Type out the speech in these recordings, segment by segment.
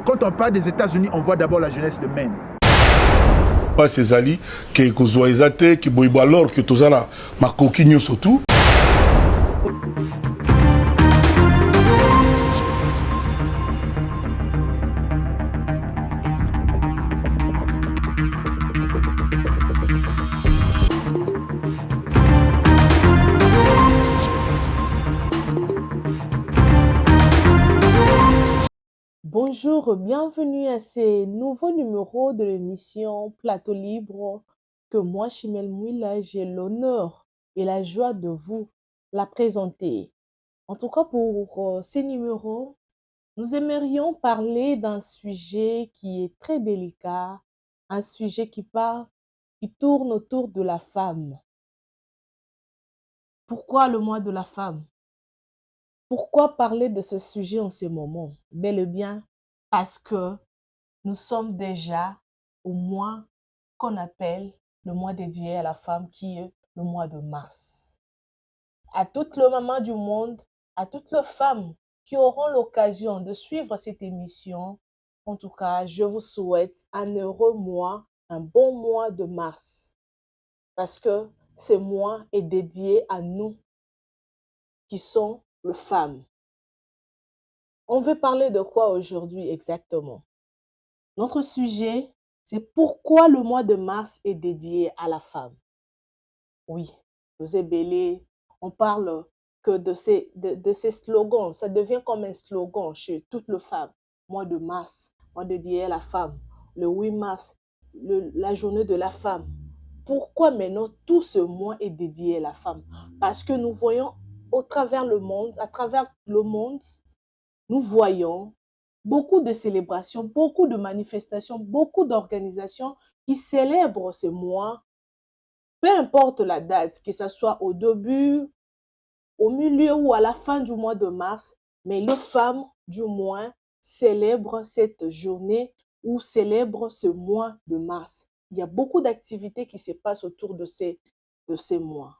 Quand on parle des États-Unis, on voit d'abord la jeunesse de Maine. Pas ces alliés qui kozwa qui boibo alors que tozana makoki nyonso tout. Bonjour, bienvenue à ce nouveau numéro de l'émission Plateau Libre que moi, Chimel Mouila, j'ai l'honneur et la joie de vous la présenter. En tout cas, pour ces numéros, nous aimerions parler d'un sujet qui est très délicat, un sujet qui tourne autour de la femme. Pourquoi le mois de la femme? Pourquoi parler de ce sujet en ce moment? Bel et bien parce que nous sommes déjà au mois qu'on appelle le mois dédié à la femme, qui est le mois de mars. À toutes les mamans du monde, à toutes les femmes qui auront l'occasion de suivre cette émission, en tout cas, je vous souhaite un heureux mois, un bon mois de mars, parce que ce mois est dédié à nous, qui sont les femmes. On veut parler de quoi aujourd'hui exactement? Notre sujet, c'est pourquoi le mois de mars est dédié à la femme. Oui, José Bélé, on parle que de ces slogans. Ça devient comme un slogan chez toutes les femmes. Mois de mars, mois dédié à la femme. Le 8 mars, la journée de la femme. Pourquoi maintenant tout ce mois est dédié à la femme? Parce que nous voyons à travers le monde, nous voyons beaucoup de célébrations, beaucoup de manifestations, beaucoup d'organisations qui célèbrent ce mois, peu importe la date, que ce soit au début, au milieu ou à la fin du mois de mars, mais les femmes, du moins, célèbrent cette journée ou célèbrent ce mois de mars. Il y a beaucoup d'activités qui se passent autour de ces mois.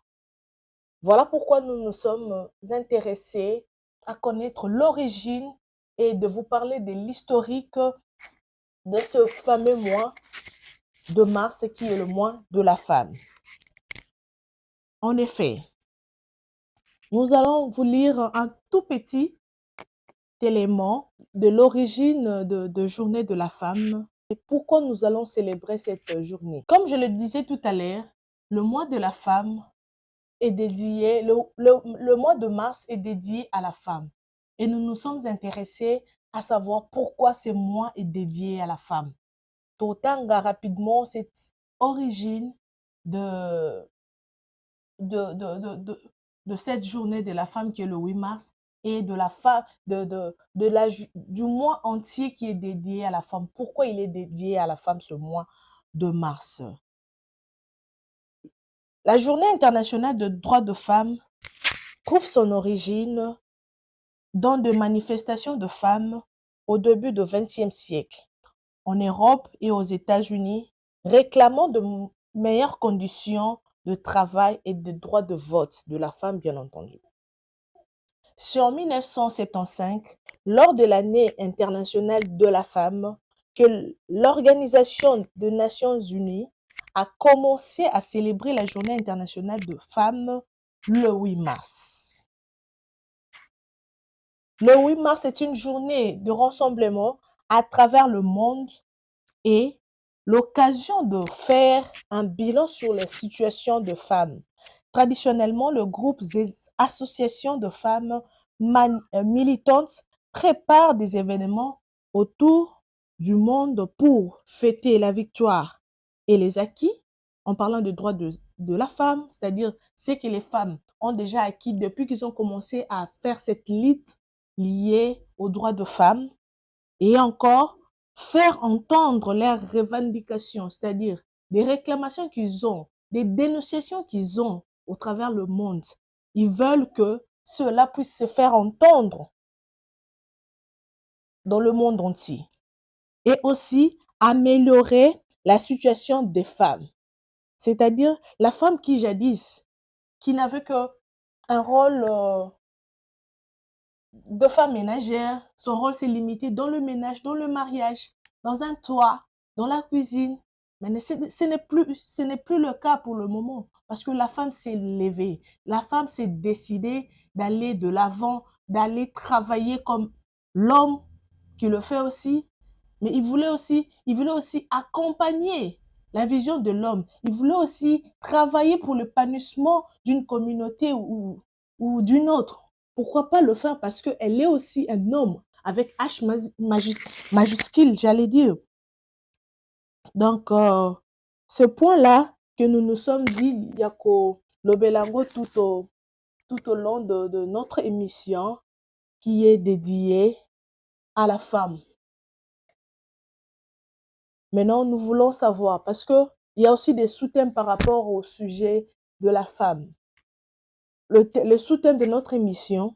Voilà pourquoi nous nous sommes intéressés à connaître l'origine et de vous parler de l'historique de ce fameux mois de mars qui est le mois de la femme. En effet, nous allons vous lire un tout petit élément de l'origine de journée de la femme et pourquoi nous allons célébrer cette journée. Comme je le disais tout à l'heure, le mois de la femme est dédié, le mois de mars est dédié à la femme. Et nous nous sommes intéressés à savoir pourquoi ce mois est dédié à la femme. Totanga rapidement cette origine de cette journée de la femme qui est le 8 mars et de la femme, du mois entier qui est dédié à la femme. Pourquoi il est dédié à la femme ce mois de mars? La Journée internationale de droits de femmes trouve son origine dans des manifestations de femmes au début du XXe siècle, en Europe et aux États-Unis, réclamant de meilleures conditions de travail et de droits de vote de la femme, bien entendu. C'est en 1975, lors de l'année internationale de la femme, que l'Organisation des Nations Unies a commencé à célébrer la Journée internationale de femmes le 8 mars. Le 8 mars est une journée de rassemblement à travers le monde et l'occasion de faire un bilan sur la situation de femmes. Traditionnellement, le groupe des associations de femmes militantes prépare des événements autour du monde pour fêter la victoire et les acquis en parlant des droits de la femme, c'est-à-dire ce que les femmes ont déjà acquis depuis qu'ils ont commencé à faire cette lutte liée aux droits de femmes et encore faire entendre leurs revendications, c'est-à-dire des réclamations qu'ils ont, des dénonciations qu'ils ont au travers le monde. Ils veulent que cela puisse se faire entendre dans le monde entier et aussi améliorer la situation des femmes, c'est-à-dire la femme qui jadis, qui n'avait qu'un rôle de femme ménagère. Son rôle s'est limité dans le ménage, dans le mariage, dans un toit, dans la cuisine. Mais ce n'est plus le cas pour le moment parce que la femme s'est levée. La femme s'est décidée d'aller de l'avant, d'aller travailler comme l'homme qui le fait aussi. Mais il voulait aussi accompagner la vision de l'homme. Il voulait aussi travailler pour l'épanouissement d'une communauté ou d'une autre. Pourquoi pas le faire parce qu'elle est aussi un homme avec H majuscule, j'allais dire. Donc, ce point-là que nous nous sommes dit, Yako Lobelango, tout au long de notre émission qui est dédiée à la femme. Maintenant, nous voulons savoir, parce qu'il y a aussi des sous-thèmes par rapport au sujet de la femme. Le sous-thème de notre émission,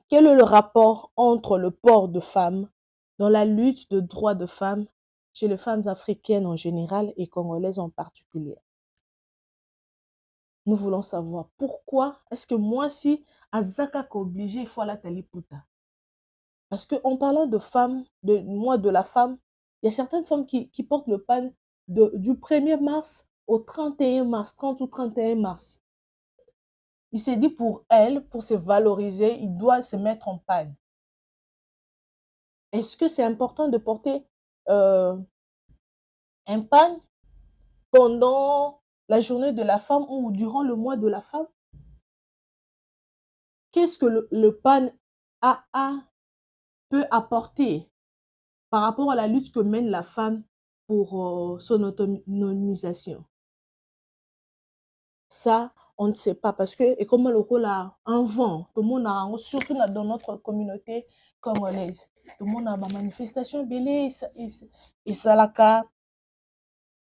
quel est le rapport entre le port de femmes dans la lutte de droits de femmes chez les femmes africaines en général et congolaises en particulier? Nous voulons savoir pourquoi est-ce que moi, si Azaka est obligé, il faut la taliputa. Parce qu'en parlant de femmes, de la femme, il y a certaines femmes qui portent le pan du 1er mars au 31 mars, 30 ou 31 mars. Il s'est dit pour elle, pour se valoriser, il doit se mettre en panne. Est-ce que c'est important de porter un pan pendant la journée de la femme ou durant le mois de la femme? Qu'est-ce que le pan peut apporter par rapport à la lutte que mène la femme pour son autonomisation? Ça, on ne sait pas parce que, et comme le rôle a un vent, tout le monde a, surtout dans notre communauté congolaise, tout le monde a ma manifestation belé et salaka,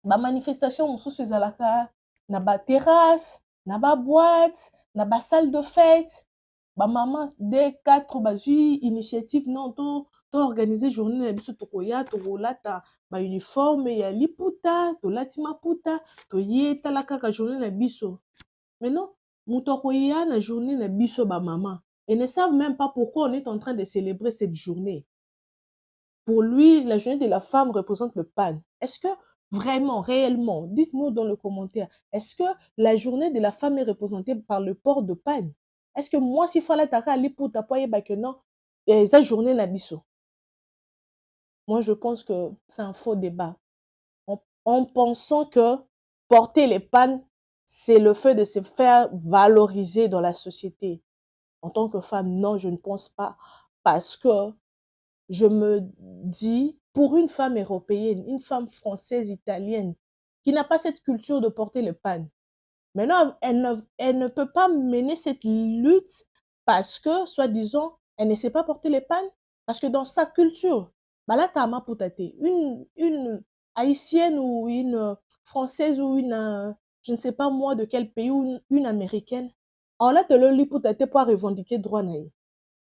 ma manifestation mosusu ezalaka na ba terrasse, na ba boîte, na ba salle de fête, ba maman D4 bazui initiative non to organiser journée na biso tokoya tokolata ba uniforme ya liputa, tolati maputa, toye tala kaka journée na biso. Maintenant, moto akoya na journée na biso ba maman, et ne savent même pas pourquoi on est en train de célébrer cette journée. Pour lui, la journée de la femme représente le pan. Est-ce que vraiment, réellement, dites-nous dans le commentaire, est-ce que la journée de la femme est représentée par le port de pan? Est-ce que moi, si fallait aller pour taper, que non, cette journée la biso? Moi, je pense que c'est un faux débat. En pensant que porter les pannes, c'est le fait de se faire valoriser dans la société. En tant que femme, non, je ne pense pas. Parce que je me dis, pour une femme européenne, une femme française, italienne, qui n'a pas cette culture de porter les pannes, maintenant, elle ne peut pas mener cette lutte parce que, soi-disant, elle ne sait pas porter les pannes. Parce que dans sa culture, balatama putate, une haïtienne ou une française ou une, je ne sais pas moi de quel pays, ou une américaine, on a de l'oliputate pour revendiquer droit naï.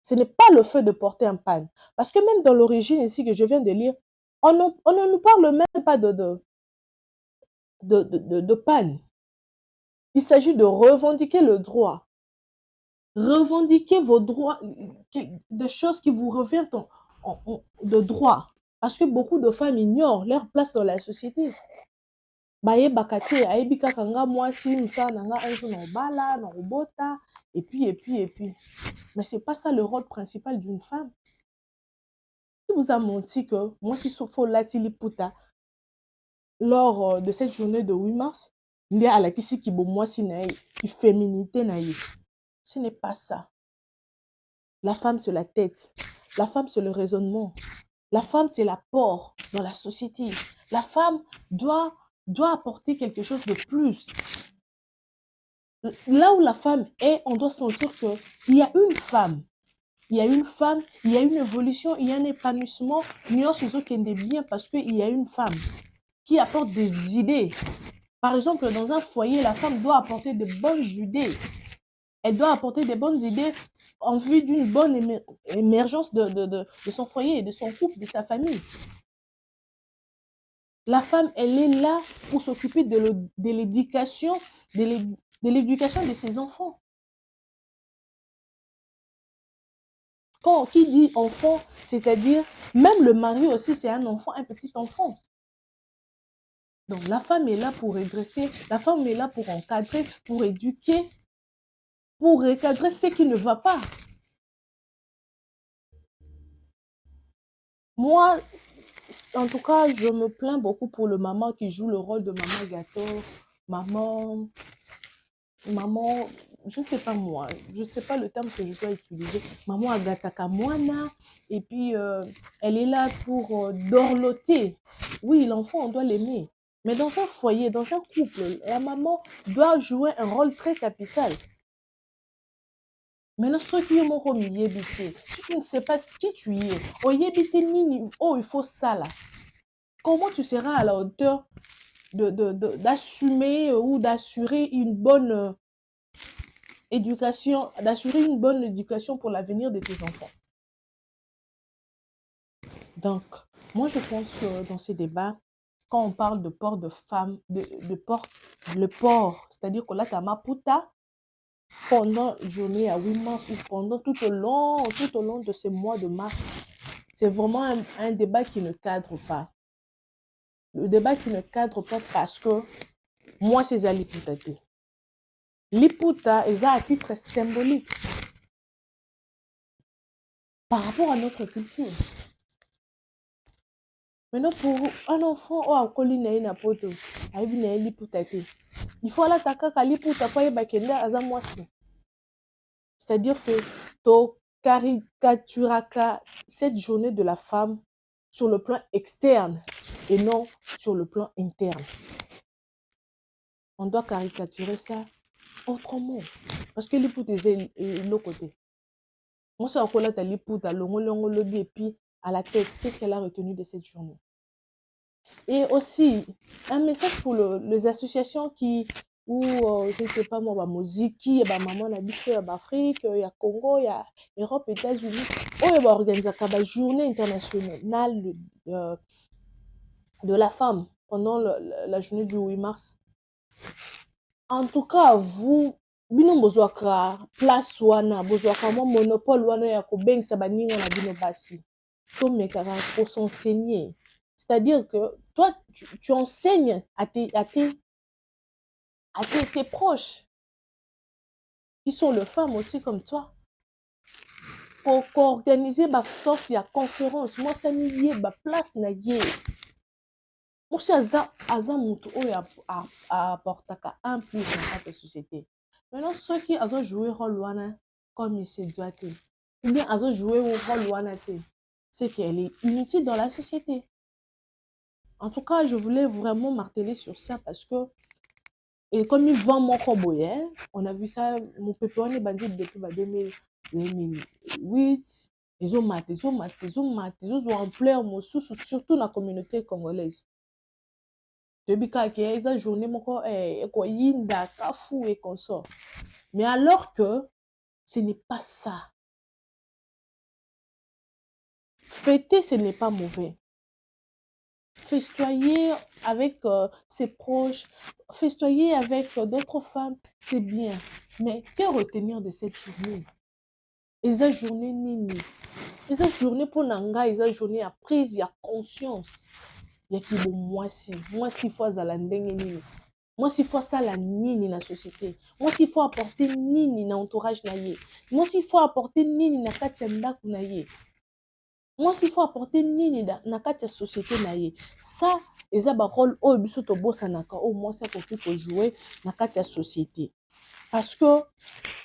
Ce n'est pas le fait de porter un pan. Parce que même dans l'origine ici que je viens de lire, on ne nous parle même pas de pan. Il s'agit de revendiquer le droit. Revendiquer vos droits, des choses qui vous reviennent de droit. Parce que beaucoup de femmes ignorent leur place dans la société. Baye bakate, ayebi kaka nga mwasi, msa nanga anjo na obala, na obota, et puis. Mais c'est pas ça le rôle principal d'une femme. Qui vous a menti que moi, si faut latili puta, lors de cette journée de 8 mars, il y a la kisi qui moi si naïe, qui féminité naïe. Ce n'est pas ça. La femme, c'est la tête. La femme, c'est le raisonnement. La femme, c'est l'apport dans la société. La femme doit apporter quelque chose de plus. Là où la femme est, on doit sentir qu'il y a une femme. Il y a une femme, il y a une évolution, il y a un épanouissement. Nous sommes bien parce qu'il y a une femme qui apporte des idées. Par exemple, dans un foyer, la femme doit apporter de bonnes idées. Elle doit apporter des bonnes idées en vue d'une bonne émergence de son foyer, de son couple, de sa famille. La femme, elle est là pour s'occuper de l'éducation, de l'éducation de ses enfants. qui dit enfant, c'est-à-dire même le mari aussi, c'est un enfant, un petit enfant. Donc la femme est là pour redresser, la femme est là pour encadrer, pour éduquer, pour recadrer ce qui ne va pas. Moi, en tout cas, je me plains beaucoup pour le maman qui joue le rôle de maman gâteau, maman, je ne sais pas moi, je ne sais pas le terme que je dois utiliser, maman agataka moana, et puis elle est là pour dorloter. Oui, l'enfant, on doit l'aimer. Mais dans un foyer, dans un couple, la maman doit jouer un rôle très capital. Maintenant, ceux qui ont si tu ne sais pas qui tu es, oh, il faut ça là. Comment tu seras à la hauteur d'assumer ou d'assurer une bonne éducation, pour l'avenir de tes enfants? Donc, moi, je pense que dans ces débats, quand on parle de port de femmes, le port, c'est-à-dire que là, tu as ma puta, pendant la journée à 8 mars ou pendant tout au long de ces mois de mars, c'est vraiment un débat qui ne cadre pas. Le débat qui ne cadre pas parce que moi, c'est ça Liputa. Liputa est à titre symbolique par rapport à notre culture. Maintenant, pour un enfant, il faut aller à Liputa pour c'est-à-dire que tu caricaturas cette journée de la femme sur le plan externe et non sur le plan interne. On doit caricaturer ça autrement. Parce que l'ipouta est l'autre côté. Moi, c'est encore là, tu as l'ipouta, et puis à la tête, qu'est-ce qu'elle a retenu de cette journée? Et aussi, un message pour les associations ou je ne sais pas moi, Moziki, Maman Nabiche, Afrique, il y a Congo, il y a Europe, États-Unis. On va organiser la journée internationale de la femme pendant la journée du 8 mars. En tout cas, vous, bino bozwaka place wana, bozwaka mo monopole wana ya kobengisa baninga na bino basi. Tomekaka pour s'enseigner. C'est-à-dire que toi, tu enseignes à tes proches, qui sont les femmes aussi comme toi, pour organiser ma sorte de conférence. Moi, ça n'y est, ma place n'a y est. Moi, je suis mutu oyo apportaka un plus dans cette société. Maintenant, ceux qui ont joué rôle wana comme il se doit, ou bien ont joué rôle wana, c'est qu'elle est inutile dans la société. En tout cas, je voulais vraiment marteler sur ça parce que, et comme il vend mon comboy, on a vu ça, mon pépé, on est bandit depuis 2008, ils ont maté, ils ont ampleur, surtout dans la communauté congolaise. Journée, et consort. Mais alors que ce n'est pas ça. Fêter, ce n'est pas mauvais. Festoyer avec ses proches, festoyer avec d'autres femmes, c'est bien. Mais que retenir de cette journée? Et cette journée nini. Et cette journée pour Nanga, et cette journée à prise, il y a conscience. Il y a qui bon moi si faut zalandenge nini. Moi s'il faut ça la nini na société. Moi s'il faut apporter nini na entourage na ye. Moi s'il faut apporter nini na kati ya ndaku na ye. Moi s'il faut apporter nini na kati ya société na ye. Ça eza ba rôle oyo biso to bosanaka au moins ça ko jouer na kati ya société. Parce que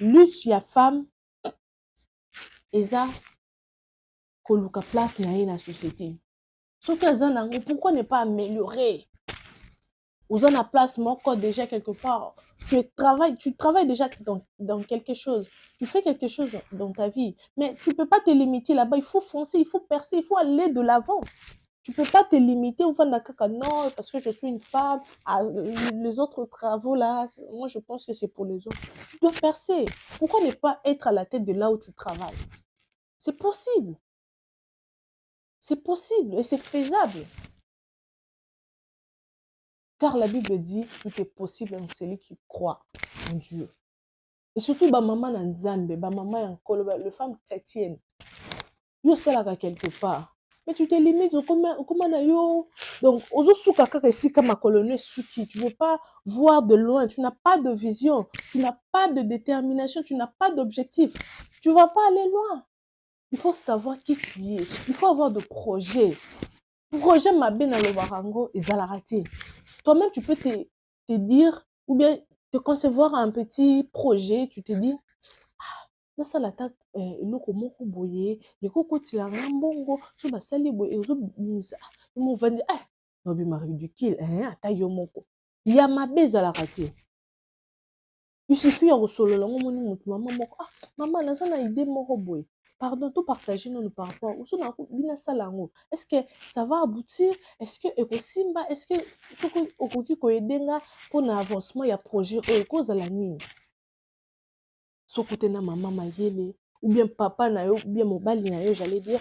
lutte ya femme eza koluka place na ye na société. Pourquoi ne pas améliorer? Vous en a place mon code déjà quelque part. Tu travailles déjà dans quelque chose. Tu fais quelque chose dans ta vie. Mais tu ne peux pas te limiter là-bas. Il faut foncer, il faut percer, il faut aller de l'avant. Tu ne peux pas te limiter au fond d'un non, parce que je suis une femme. Les autres travaux là, moi je pense que c'est pour les autres. Tu dois percer. Pourquoi ne pas être à la tête de là où tu travailles? C'est possible. C'est possible et c'est faisable. Car la Bible dit, tout est possible en celui qui croit en Dieu. Et surtout, ba maman na nzambe, ba maman ya nkolo, les femmes chrétiennes. Yo salaka quelque part. Mais tu te limites, comment na yo. Donc, ozo suka kaka esika makolo suki. Tu veux pas voir de loin, tu n'as pas de vision, tu n'as pas de détermination, tu n'as pas d'objectif. Tu vas pas aller loin. Il faut savoir qui tu es. Il faut avoir de projets. Projet mabe na lobarango ezalaka te. Toi-même, tu peux te dire, ou bien te concevoir un petit projet, tu te dis, nasala ata eloko moko boye ekokotila nga mbongo so basali boye ezobimisa movandi nobima ridicule ata yo moko ya mabe ezalaka te. Il suffit ya kosolola ngo moni motu mama moko mama naza na idée moko boye pardon to partager nano par rapport oso na bina sala yango est-ce que ça va aboutir, est-ce que ekosimba, est-ce que soki okoki koyede nga mpona avancement ya projet oyo ekozala nini. Soki te na mama mayele ou bien papa na yo ou bien mobali na yo, j'allais dire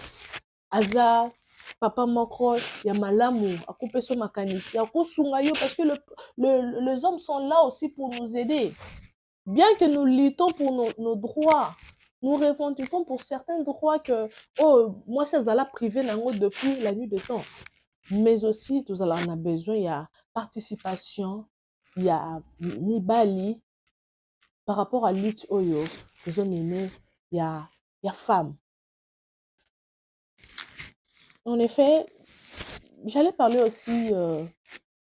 aza papa moko ya malamu akopesa makanisi akosunga yo parce que les hommes sont là aussi pour nous aider. Bien que nous luttons pour nos droits, nous revendiquons pour certains droits que moi ça zala privé nango depuis la nuit des temps. Mais aussi tout ça on a besoin il y a participation, il y a mibali par rapport à lutte oyo, les hommes aimés, il y a femmes. En effet, j'allais parler aussi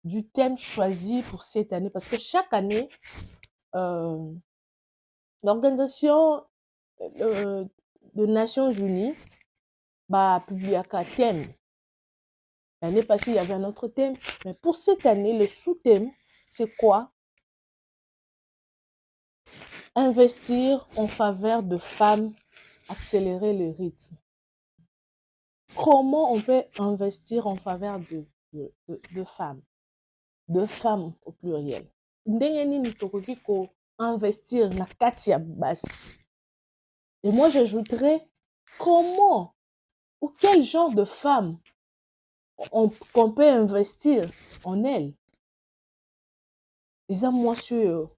du thème choisi pour cette année, parce que chaque année, l'Organisation des Nations Unies publie un thème. L'année passée, il y avait un autre thème, mais pour cette année, le sous-thème, c'est quoi? Investir en faveur de femmes, accélérer le rythme. Comment on peut investir en faveur de femmes? De femmes au pluriel. Ndenge nini tokoki ko investir na kati ya basi. Et moi, j'ajouterais comment ou quel genre de femme qu'on peut investir en elle. Eza mwasi oyo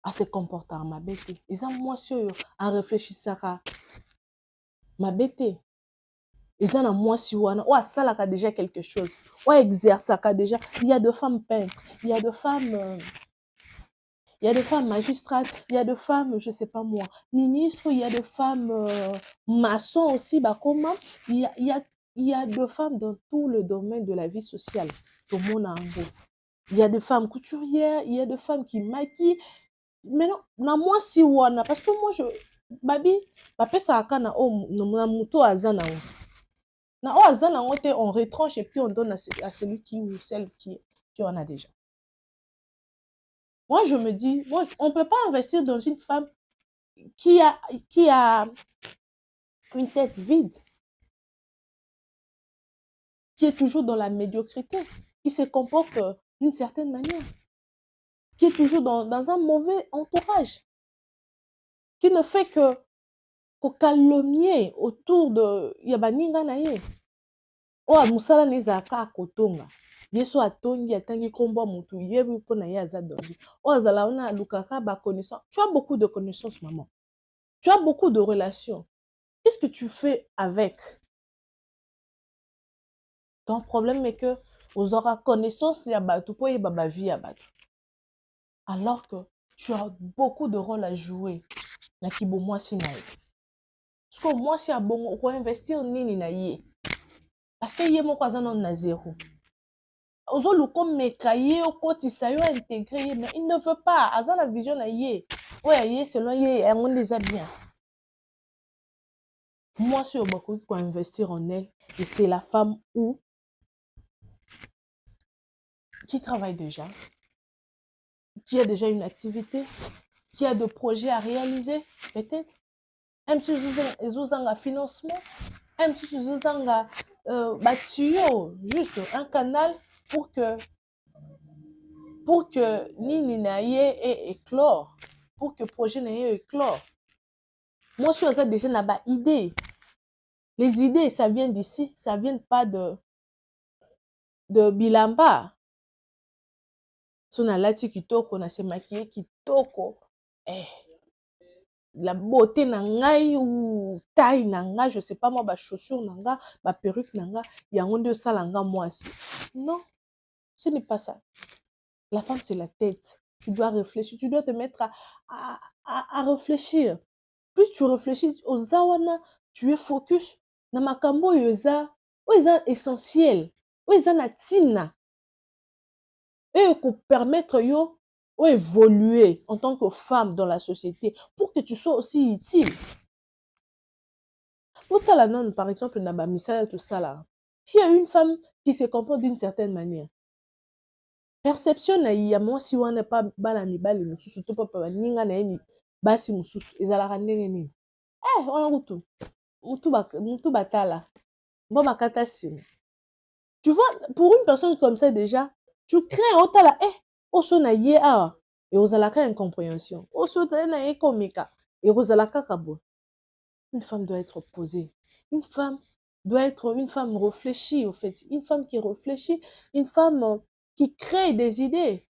ase comportaka mabe te. Eza mwasi oyo areflechisaka mabe te. Eza na mwasi wana oyo asalaka déjà quelque chose, oyo exerçaka déjà. Il y a de femmes peintres, il y a de femmes magistrates, il y a de femmes, je sais pas moi, ministres, il y a de femmes maçons aussi, comment il y a de femmes dans tout le domaine de la vie sociale. Tout le monde a un beau. Il y a des femmes couturières, il y a des femmes qui maquillent. Mais non, na moi si wana parce que moi babi bapesa aka na muto azana. Na azana ngote on retranche et puis on donne à celui qui ou celle qui en a déjà. Moi je me dis, on peut pas investir dans une femme qui a une tête vide, qui est toujours dans la médiocrité, qui se comporte d'une certaine manière, qui est toujours dans un mauvais entourage, qui ne fait que calomnier autour de yabaninga na ye. Musala nezaka kotonga. Yeso atongi atangi kombo mutu yebi pona ye azadongi. Azala ona lukaka ba connaissance. Tu as beaucoup de connaissances maman. Tu as beaucoup de relations. Qu'est-ce que tu fais avec? Ton problème est que vous aurez connaissance ya batu po yeba ba vie ya batu. Alors que tu as beaucoup de rôles à jouer na kibo mwasi na ye. Parce que moi si abongo ko investir nini na ye. Parce que ye moko azana na zéro. Ozoluko meka ye okotisa yo intégrer ye mais il ne veut pas azana vision na ye. Ouais ye selon ye yango déjà bien. Moi si obako ko investir en elle et c'est la femme qui travaille déjà, qui a déjà une activité, qui a des projets à réaliser peut-être. Même si ils ont un financement, même si ils ont un tuyau, juste un canal pour que Nini Naye éclore, pour que le projet Naye éclore. Moi, je suis déjà là-bas, idée. Les idées, ça vient d'ici, ça vient pas de Bilamba. Si on a lati kitoko, on a se maquillé kitoko, la beauté nangai ou taille nanga, je sais pas moi, ba chaussures nanga, ba perruque nanga, yango nde salanga mwasi. Non, ce n'est pas ça. La femme, c'est la tête. Tu dois réfléchir, tu dois te mettre à réfléchir. Plus tu réfléchis aux zawana, tu es focus na makambo yoza, oza essentiel, oza na tina. Et pour permettre yo ou évoluer en tant que femme dans la société pour que tu sois aussi utile. Otala non, par exemple, na ba misala tout ça là. S'il y a une femme qui se comporte d'une certaine manière, perception na ya mwasi wana pa bana mibali mosusu to papa baninga na ye basi mosusu ezalaka ndenge nini? Wana mutu batala mbo bakata nsima. Tu vois, pour une personne comme ça déjà, tu crains otala oso na ye awa et ozalaka incompréhension. Oso na ye komika et ozalaka kabo. Une femme doit être posée. Une femme doit être une femme réfléchie, au fait. Une femme qui réfléchit, une femme qui crée des idées,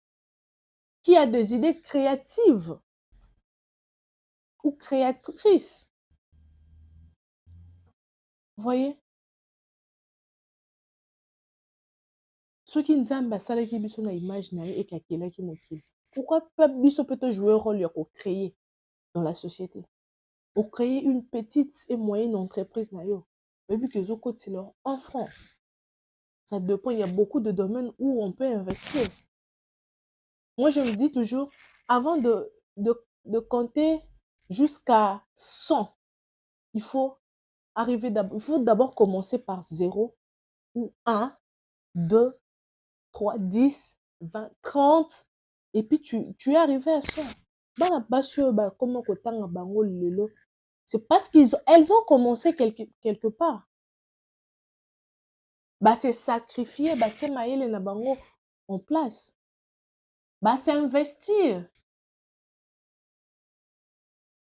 qui a des idées créatives ou créatrices. Vous voyez? Ceux qui nzamba asalaki biso na image na ye ekakelaki mokili. Pourquoi pas biso peut jouer un rôle pour créer dans la société? Pour créer une petite et moyenne entreprise na yo. Et puis que zo côté leur enfant. Ça dépend, il y a beaucoup de domaines où on peut investir. Moi, je me dis toujours, avant de compter jusqu'à 100, il faut d'abord commencer par 0 ou 1, 2, 3, 10, 20, 30, et puis tu es arrivé à 100. Comment c'est parce qu'elles ont commencé quelque part. C'est sacrifier, en place. C'est investir.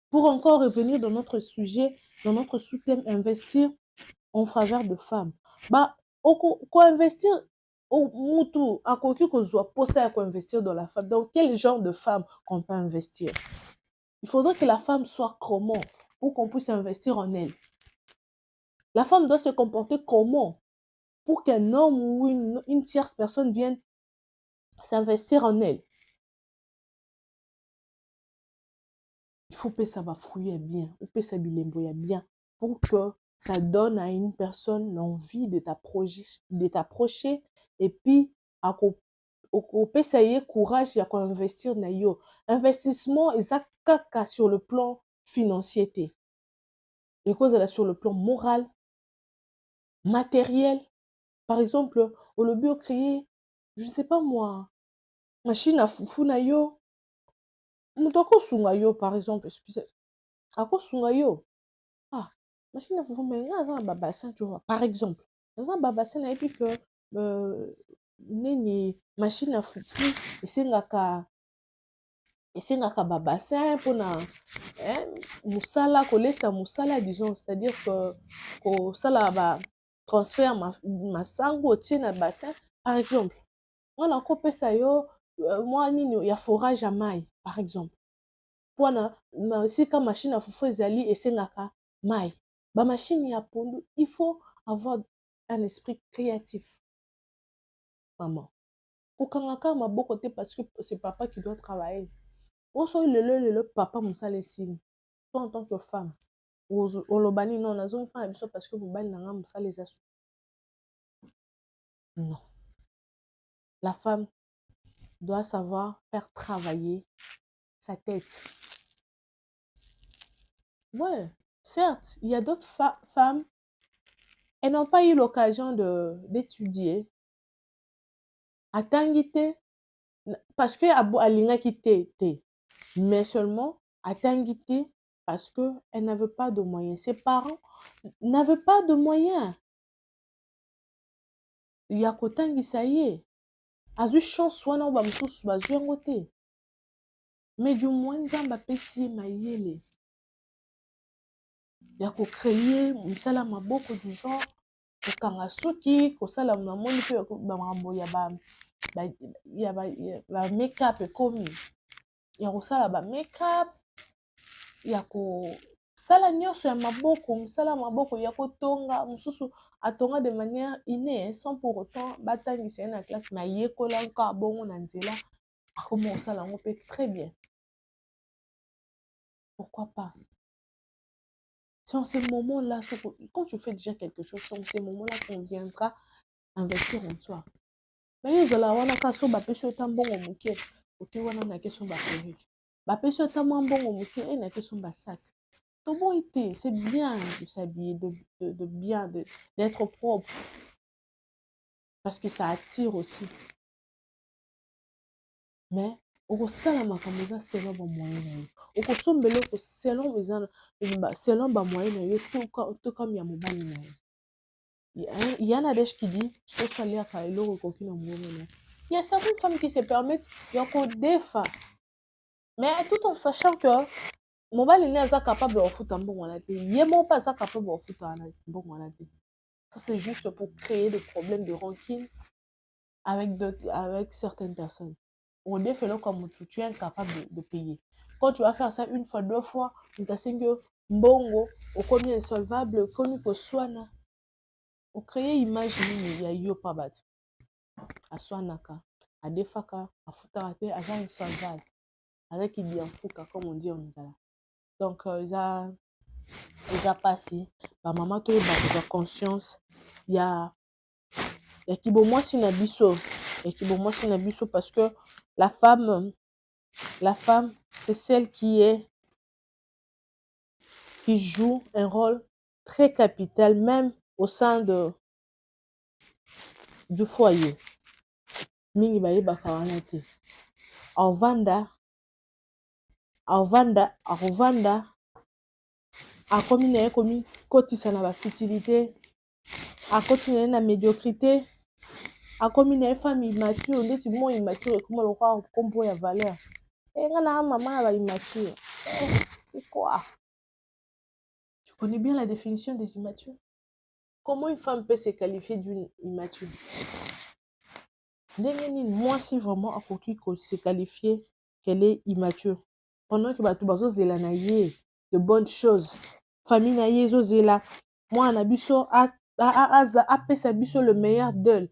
Pour encore revenir dans notre sujet, dans notre sous-thème, investir en faveur de femmes. Quoi investir au mutu, à quoi que soit posé à investir dans la femme. Donc, quel genre de femme qu'on peut investir? Il faudrait que la femme soit comment pour qu'on puisse investir en elle. La femme doit se comporter comment pour qu'un homme ou une tierce personne vienne s'investir en elle. Il faut que ça va fouiller bien, ou que ça bien, pour que ça donne à une personne l'envie de t'approcher, et puis à ça y est courage à investir na yo. Investissement est sur le plan financier, et cause sur le plan moral, matériel. Par exemple, au lieu de créer, je ne sais pas moi, machine à foufou na yo, mutoko sunga yo par exemple, excusez, ako sunga yo. Machine à foufou mais nga un babassin, tu vois, par exemple. Dans un babassin na epi que nini machine à foufou esengaka babassin pona musala kolesa musala disons, c'est-à-dire que sala ba transfert masango tie na bassin par exemple. Wana kopesa yo moi nini ya forage à maille par exemple. Pona sika machine à foufou ezali esengaka maille. Machine ya pondu, il faut avoir un esprit créatif. Maman. Kokangaka maboko te parce que c'est papa qui doit travailler. Oso le papa musale signe. Toi en tant que femme, olobani non nazon pas biso parce que mobali nanga musale zasu. Non. La femme doit savoir faire travailler sa tête. Ouais, certes, il y a d'autres femmes, elles n'ont pas eu l'occasion d'étudier. Atangite, parce que alingaki te, mais seulement atangite parce que elle n'avait pas de moyens. Ses parents n'avaient pas de moyens. Il y a kotangisa ye. Azu chance wana ba mususu bazwi yango te. Mais du moins nzamba pesi mayele. Ya ko créer misala maboko du genre kokanga suki kosala na moni pe ba mambo ya ba make-up ekomi. Ya kosala ba make-up ya kosala nyonso ya maboko, mosala ya maboko ya kotonga, mosusu atonga de manière innée, sans pour autant batangisa ye na classe, mais ayekola kaka bongo na nzela, akoma kosala yango mpe très bien. Pourquoi pas? C'est en ce moment-là, quand tu fais déjà quelque chose, c'est en ce moment-là qu'on viendra investir en toi. Mais ezala wana kaka so bapesi yo ata mbongo moke, oke wana nake so baperruque. Bapesi yo ata mwa mbongo moke, nake so basac. Toboyi te, c'est bien de s'habiller, de bien, d'être propre. Parce que ça attire aussi. Mais okosala makambo eza selon bamoyen na yo. Okosombela oko selon bamoyen na yo, tokami ya mobali na yo. Il y en a des qui disent so saliaka eloko ekoki na mobali na yo. Il y a certaines femmes qui se permettent ya kodefa. Mais tout en sachant que mobali ne aza capable de kofuta mbongo wana te, ye moko mpe aza capable de kofuta mbongo wana te. Ça c'est juste pour créer des problèmes de rancune avec certaines personnes. On défait comme tu es incapable de payer. Quand tu vas faire ça une fois, deux fois, tu t'as que mbongo, au combien insolvable, comme que soana. On crée image il y a yo pas bat. A soanaka, a defaka, a futarate, a insolvable. Avec il dit en fouka, comme on dit en Italie. Donc, ils a passé. Ma maman, tu as conscience. Il y a qui bon moi si na biso. Et qui bon moi si na biso parce que la femme, c'est celle qui joue un rôle très capital, même au sein du foyer. Mingi baye bakawana te. Arvanda, akomi na ye komi kotisa na ba futilité, akoti na ye na médiocrité, akomi na ye femme immature, ndeti mo immature ekoma lokwa kombo ya valeur. Nga na maman ba immature. C'est quoi? Tu connais bien la définition des immatures? Comment une femme peut se qualifier d'une immature? Moi, si vraiment akoki se qualifier qu'elle est immature, pendant que bato bazozela na ye de bonnes choses, famille na ye ezozela, moi na biso apesa biso le meilleur d'elle,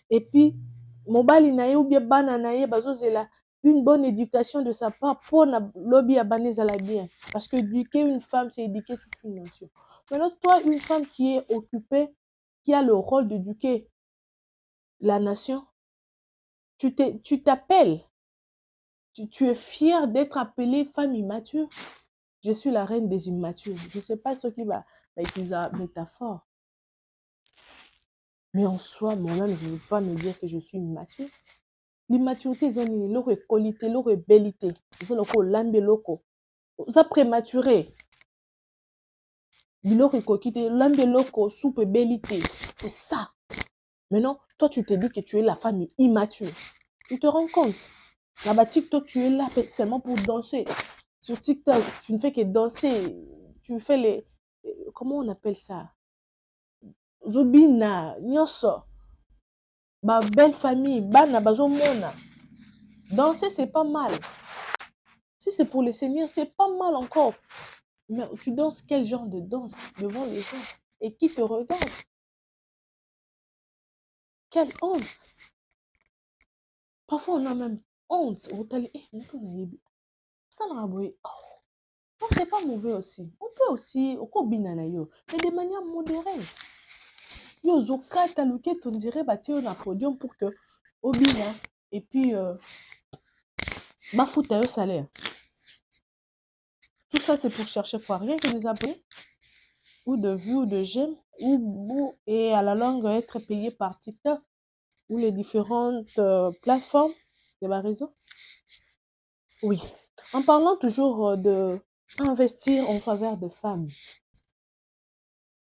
et puis mobali na ye ou bien bana na ye bazozela une bonne éducation de sa part pour na lobby ya bana ezala bien, parce que éduquer une femme c'est éduquer toute une nation. Maintenant toi, une femme qui est occupée, qui a le rôle d'éduquer la nation, tu t'appelles, tu es fière d'être appelée femme immature. Je suis la reine des immatures. Je ne sais pas ce qui va utiliser la métaphore. Mais en soi, moi-même, je ne veux pas me dire que je suis immature. L'immaturité, c'est une qualité, une bellité. C'est une loko. C'est prématuré. Soupe bellité. C'est ça. Maintenant, toi, tu te dis que tu es la femme immature. Tu te rends compte? Là-bas, TikTok, tu es là seulement pour danser. Sur TikTok, tu ne fais que danser. Tu fais les... Comment on appelle ça? Zobina, Nyoso. Ma belle famille, Bana, Bazomona. Danser, c'est pas mal. Si c'est pour le Seigneur, c'est pas mal encore. Mais tu danses quel genre de danse devant les gens? Et qui te regarde? Quelle honte! Parfois, on a même honte. Ça, non, c'est pas mauvais aussi. On peut aussi, mais de manière modérée. Yozokata luket, on dirait, on a podium pour que Obina, et puis, Bafuta yo salaire. Tout ça, c'est pour chercher quoi? Rien que des abonnés, ou de vues, ou de j'aime, et à la longue, être payé par TikTok, ou les différentes plateformes de ma réseau. Oui. En parlant toujours de investir en faveur de femmes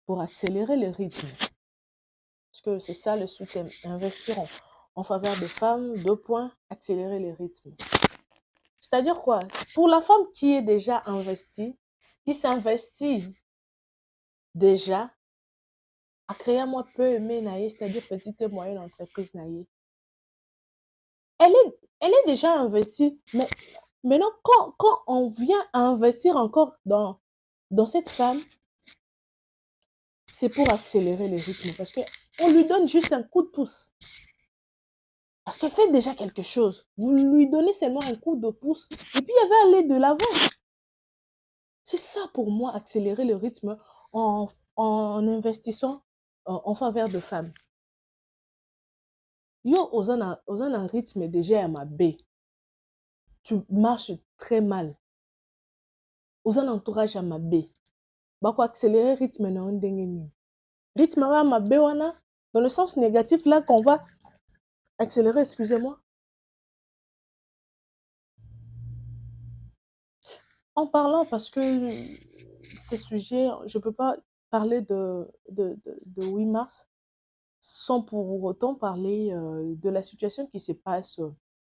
pour accélérer le rythme. Parce que c'est ça le sous-thème. Investir en faveur de femmes, 2 points, accélérer le rythme. C'est-à-dire quoi? Pour la femme qui est déjà investie, qui s'investit déjà à créer un PME, c'est-à-dire petite et moyenne entreprise. Elle est déjà investie, mais Maintenant, quand on vient à investir encore dans cette femme, c'est pour accélérer le rythme. Parce qu'on lui donne juste un coup de pouce. Parce qu'elle fait déjà quelque chose. Vous lui donnez seulement un coup de pouce. Et puis, elle va aller de l'avant. C'est ça pour moi, accélérer le rythme en investissant en faveur de femmes. Yo, aux un rythme déjà à ma baie. Tu marches très mal. Aux un entourage à ma baie. Bah quoi, accélérer le rythme na ondengeni. Rythme à ma baie, dans le sens négatif, là, qu'on va accélérer, excusez-moi. En parlant, parce que ces sujets, je ne peux pas parler de 8 mars sans pour autant parler de la situation qui se passe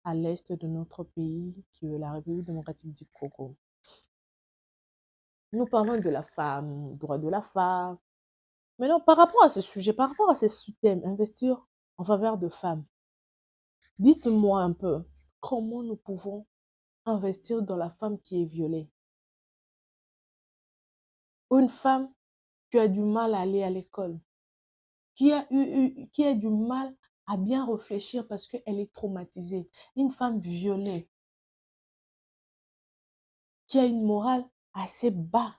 à l'est de notre pays, qui est la République démocratique du Congo. Nous parlons de la femme, droit de la femme. Maintenant, par rapport à ce sujet, par rapport à ce thème, investir en faveur de femmes, dites-moi un peu comment nous pouvons investir dans la femme qui est violée. Une femme qui a du mal à aller à l'école, qui a du mal à bien réfléchir parce qu'elle est traumatisée. Une femme violée, qui a une morale assez bas,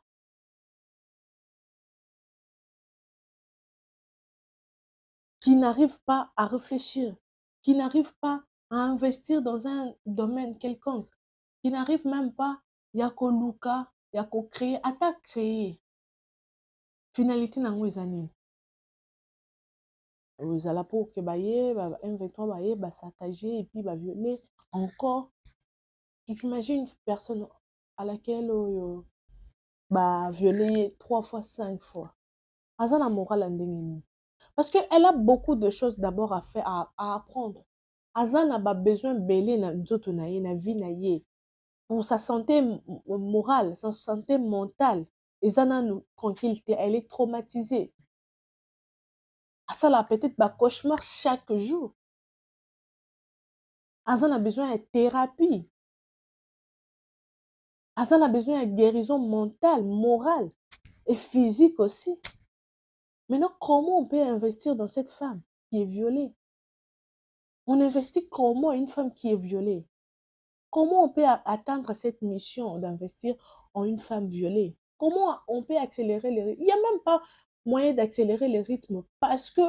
qui n'arrive pas à réfléchir, qui n'arrive pas à investir dans un domaine quelconque, qui n'arrive même pas, yako luka, yako créer, ata créer. Finalité nango eza nini? Ezala pour que baye, M23 baye, saccager et puis violer encore. Tu t'imagines une personne à laquelle violer 3 fois, 5 fois. Aza na morale ya ndenge nini? Parce qu'elle a beaucoup de choses d'abord à faire, à apprendre. Aza na besoin belé na nzoto na ye, na vie na ye. Pour sa santé morale, sa santé mentale. Eza nanu tranquillité, elle est traumatisée. Asala peut-être cauchemar chaque jour. Aza na besoin de thérapie. Aza na besoin de guérison mentale, morale et physique aussi. Maintenant, comment on peut investir dans cette femme qui est violée? On investit comment une femme qui est violée? Comment on peut atteindre cette mission d'investir en une femme violée? Comment on peut accélérer les rythmes? Il n'y a même pas moyen d'accélérer les rythmes parce que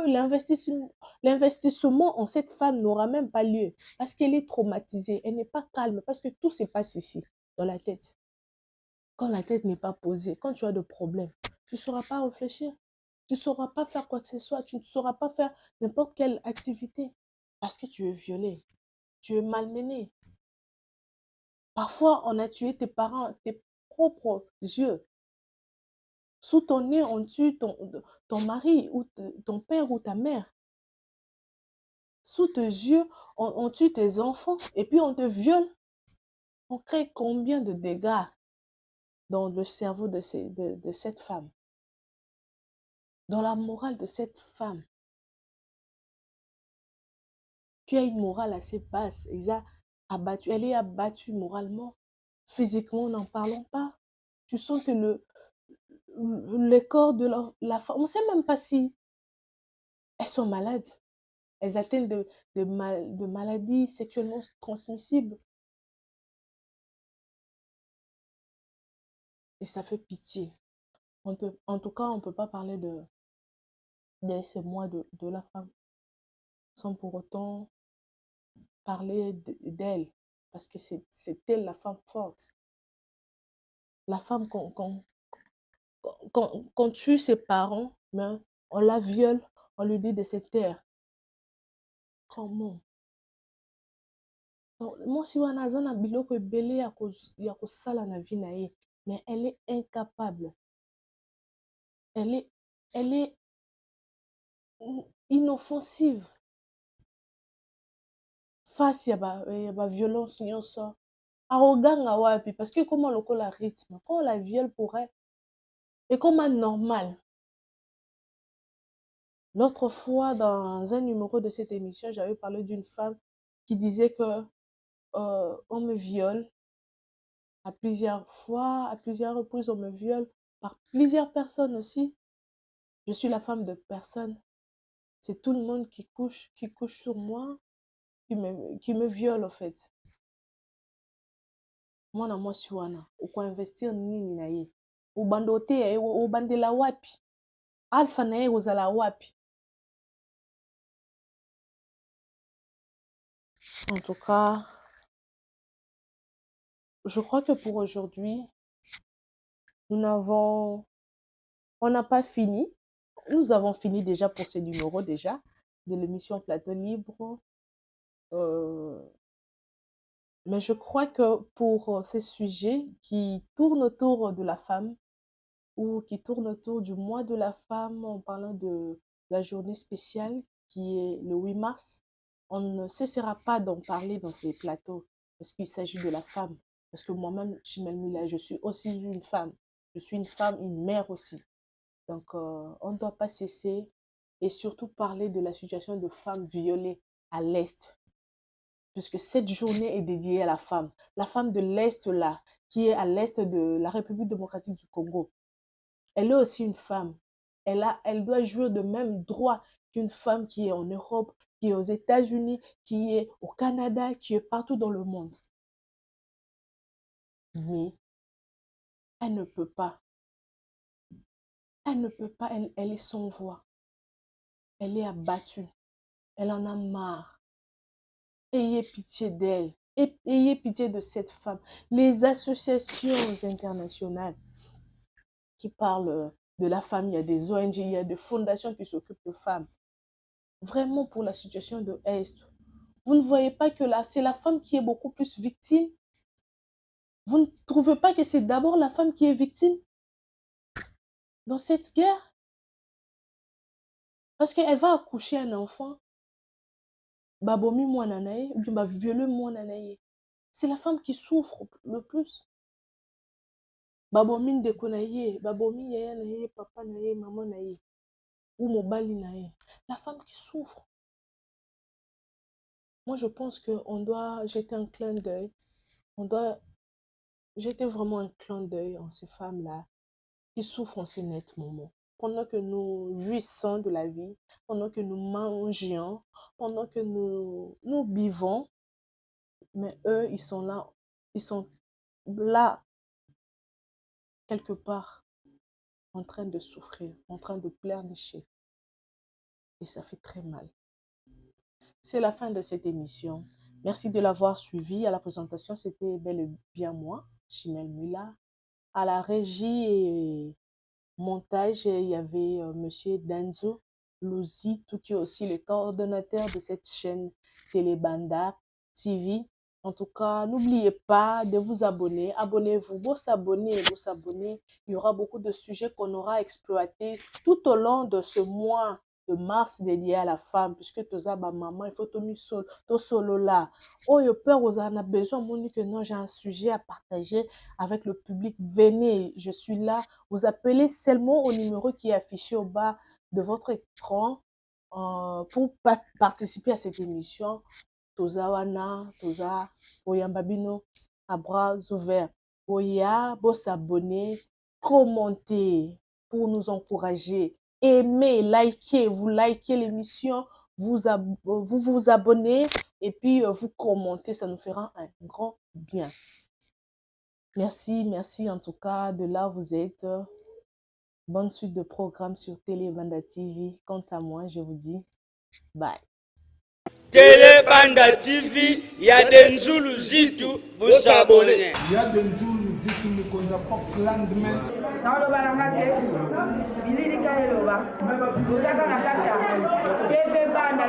l'investissement en cette femme n'aura même pas lieu parce qu'elle est traumatisée, elle n'est pas calme parce que tout se passe ici, dans la tête. Quand la tête n'est pas posée, quand tu as des problèmes, tu ne sauras pas réfléchir. Tu ne sauras pas faire quoi que ce soit. Tu ne sauras pas faire n'importe quelle activité. Parce que tu es violé. Tu es malmené. Parfois, on a tué tes parents, tes propres yeux. Sous ton nez, on tue ton mari, ou ton père ou ta mère. Sous tes yeux, on tue tes enfants et puis on te viole. On crée combien de dégâts dans le cerveau de cette femme? Dans la morale de cette femme, qui a une morale assez basse, elle est abattue moralement, physiquement, n'en parlons pas. Tu sens que le corps de la femme, on ne sait même pas si elles sont malades, elles atteignent de maladies sexuellement transmissibles. Et ça fait pitié. En tout cas, on ne peut pas parler de ces mois de la femme sans pour autant parler d'elle, parce que c'est elle la femme forte. La femme qu'on tue ses parents, mais on la viole, on lui dit de se taire. Comment? Moi, si wana aza na biloko ebele ya kosala na vie na ye, mais elle est incapable. Elle est inoffensive face ya violence nyonso. Arroganga wapi? Parce que comment lokola rythme, quand on la viole pour elle, et comme normal. L'autre fois, dans un numéro de cette émission, j'avais parlé d'une femme qui disait que on me viole À plusieurs fois, à plusieurs reprises, on me viole par plusieurs personnes aussi. Je suis la femme de personne. C'est tout le monde qui couche sur moi, qui me viole en fait. Mwana mwasi wana, uko investir nini na ye? Ubandote ya ye, ubandela wapi? Alpha na ye uzala wapi? En tout cas, je crois que pour aujourd'hui, on n'a pas fini. Nous avons fini déjà pour ces numéros déjà de l'émission Plateau Libre. Mais je crois que pour ces sujets qui tournent autour de la femme ou qui tournent autour du mois de la femme en parlant de la journée spéciale qui est le 8 mars, on ne cessera pas d'en parler dans ces plateaux parce qu'il s'agit de la femme. Parce que moi-même, Chimel Mila, je suis aussi une femme. Je suis une femme, une mère aussi. Donc, on ne doit pas cesser et surtout parler de la situation de femmes violées à l'Est. Puisque cette journée est dédiée à la femme. La femme de l'Est là, qui est à l'Est de la République démocratique du Congo. Elle est aussi une femme. Elle doit jouir de même droit qu'une femme qui est en Europe, qui est aux États-Unis, qui est au Canada, qui est partout dans le monde. Mais elle ne peut pas. Elle ne peut pas, elle est sans voix. Elle est abattue. Elle en a marre. Ayez pitié d'elle. Ayez pitié de cette femme. Les associations internationales qui parlent de la femme, il y a des ONG, il y a des fondations qui s'occupent de femmes. Vraiment pour la situation de l'Est. Vous ne voyez pas que là, c'est la femme qui est beaucoup plus victime? Vous ne trouvez pas que c'est d'abord la femme qui est victime dans cette guerre? Parce qu'elle va accoucher un enfant, babomi mwananaye, ou bien ba violer mwananaye. C'est la femme qui souffre le plus. Babomi ndeko na ye, babomi yaya na ye, papa na ye, maman na ye, ou mobali na ye. La femme qui souffre. Moi, je pense qu'on doit jeter un clin d'œil. On doit jeter vraiment un clin d'œil en ces femmes-là qui souffrent en ces nets moments. Pendant que nous jouissons de la vie, pendant que nous mangeons, pendant que nous buvons, mais eux, ils sont là, quelque part, en train de souffrir, en train de pleurnicher. Et ça fait très mal. C'est la fin de cette émission. Merci de l'avoir suivi. À la présentation, c'était bel et bien moi, Chimel Mila. À la régie et montage, il y avait Monsieur Danzo Louzitou, qui est aussi le coordonnateur de cette chaîne Télébanda TV. En tout cas, n'oubliez pas de vous abonner. Abonnez-vous, vous s'abonner. Il y aura beaucoup de sujets qu'on aura exploités tout au long de ce mois de mars dédié à la femme, puisque toza ba maman, il faut to solo là. Oh, yo peur, on a besoin, moni que non, j'ai un sujet à partager avec le public. Venez, je suis là. Vous appelez seulement au numéro qui est affiché au bas de votre écran pour participer à cette émission. Toza wana, toza oyambabino à bras ouverts. Oya, beau s'abonner, commenter pour nous encourager. Aimez, likez, vous likez l'émission, vous abonnez et puis vous commentez, ça nous fera un grand bien. Merci en tout cas de là où vous êtes. Bonne suite de programmes sur Télébanda TV. Quant à moi, je vous dis bye. Télébanda TV, il y a des Nzulu Zitu, vous s'abonnez. Il y a des Nzulu Zitu, nous connaissons pas Clandman. Non, le balamate, il est dit qu'il est là. Vous avez un cas, TV Banda.